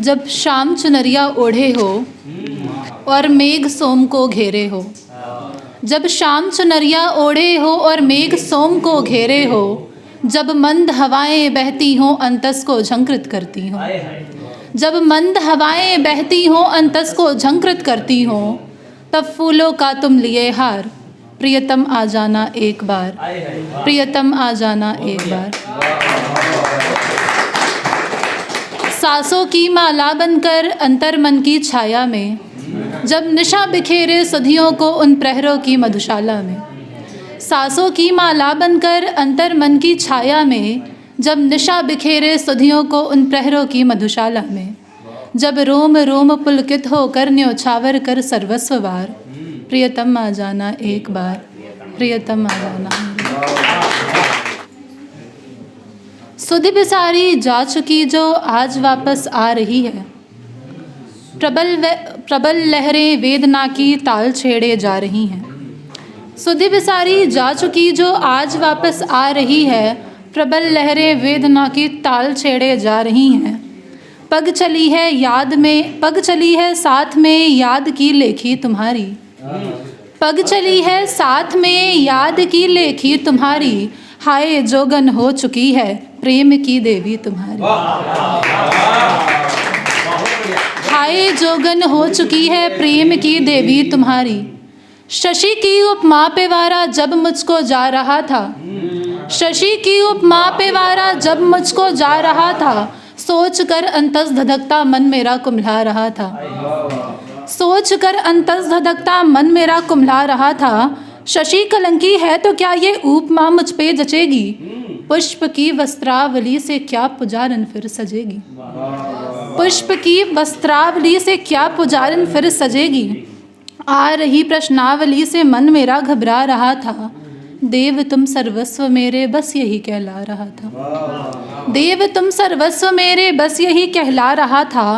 जब शाम चुनरिया ओढ़े हो और मेघ सोम को घेरे हो। जब शाम चुनरिया ओढ़े हो और मेघ सोम को घेरे हो। जब मंद हवाएं बहती हों अंतस को झंकृत करती हों। जब मंद हवाएं बहती हों अंतस को झंकृत करती हों। तब फूलों का तुम लिए हार, प्रियतम आ जाना एक बार, प्रियतम आ जाना एक बार। सांसों की माला बनकर अंतर मन की छाया में, जब निशा बिखेरे सुधियों को उन प्रहरों की मधुशाला में। सांसों की माला बनकर अंतर मन की छाया में, जब निशा बिखेरे सुधियों को उन प्रहरों की मधुशाला में। जब रोम रोम पुलकित होकर न्योछावर कर सर्वस्ववार, प्रियतम आ जाना एक बार, प्रियतम आ जाना। सुधि बिसारी जा चुकी जो आज वापस आ रही है। प्रबल लहरें वेदना की ताल छेड़े जा रही हैं। सुधि बिसारी जा चुकी जो आज वापस आ रही है। प्रबल लहरें वेदना की ताल छेड़े जा रही हैं। पग चली है याद में, पग चली है साथ में याद की लेखी तुम्हारी। पग चली है साथ में याद की लेखी तुम्हारी। हाय जोगन हो चुकी है प्रेम की देवी तुम्हारी। हाय जोगन हो चुकी है प्रेम की देवी तुम्हारी। शशि की उपमा पे वारा जब मुझको जा रहा था। शशि की उपमा पे वारा जब मुझको जा रहा था। सोच कर अंतस धधकता मन मेरा कुम्हला रहा था। सोच कर अंतस धधकता मन मेरा कुम्हला रहा था। शशि कलंकी है तो क्या ये उपमा मुझ पे जचेगी। पुष्प की वस्त्रावली से क्या पुजारन फिर सजेगी। पुष्प की वस्त्रावली से क्या पुजारन फिर सजेगी। आ रही प्रश्नावली से मन मेरा घबरा रहा था। देव तुम सर्वस्व मेरे बस यही कहला रहा था। देव तुम सर्वस्व मेरे बस यही कहला रहा था।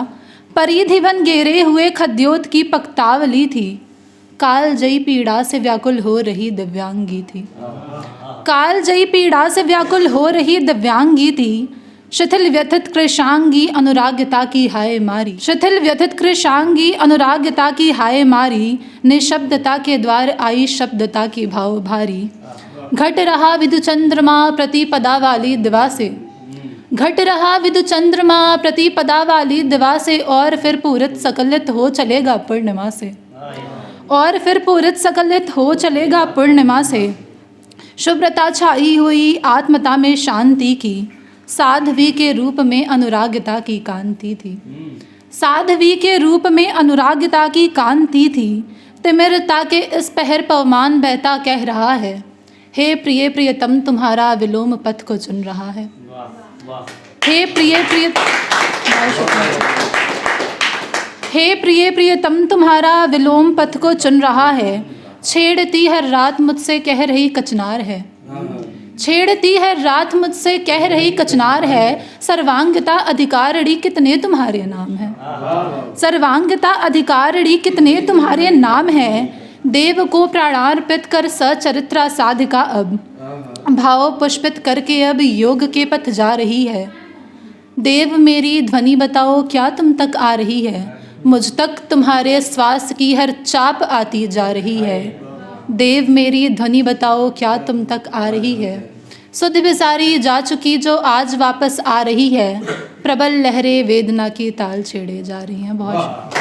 परिधिवन घेरे हुए खद्योत की पक्तावली थी। कालजयी पीड़ा से व्याकुल हो रही दिव्यांगी थी। कालजयी पीड़ा से व्याकुल हो रही दिव्यांगी थी। शिथिल व्यथित कृशांगी अनुराग्यता की हाय मारी। शिथिल व्यथित कृशांगी अनुराग्यता की हाय मारी। निशब्दता के द्वार आई शब्दता की भाव भारी। घट रहा विधु चंद्रमा प्रतिपदा वाली दिवा से। घट रहा विधु चंद्रमा प्रतिपदा वाली दिवा से। और फिर पूरित सकलित हो चलेगा पूर्णिमा से। और फिर पूरित सकलित हो चलेगा पूर्णिमा से। शुभ्रता छाई हुई आत्मता में शांति की। साध्वी के रूप में अनुराग्यता की कांति थी। साध्वी के रूप में अनुराग्यता की कांति थी। तिमिरता के इस पहर पवमान बहता कह रहा है। हे प्रिय प्रियतम तुम्हारा विलोम पथ को चुन रहा है। हे प्रिय प्रियतम तुम्हारा विलोम पथ को चुन रहा है। छेड़ती हर रात मुझसे कह रही कचनार है। छेड़ती है रात मुझसे कह रही कचनार है। सर्वांगता अधिकारिणी कितने तुम्हारे नाम है। सर्वांगता अधिकारिणी कितने तुम्हारे नाम है। देव को प्राणार्पित कर सचरित्रा साधिका अब भाव पुष्पित करके अब योग के पथ जा रही है। देव मेरी ध्वनि बताओ क्या तुम तक आ रही है। मुझ तक तुम्हारे श्वास की हर चाप आती जा रही है। देव मेरी ध्वनि बताओ क्या तुम तक आ रही है। सुधि बिसारी जा चुकी जो आज वापस आ रही है। प्रबल लहरें वेदना की ताल छेड़े जा रही हैं। बहुत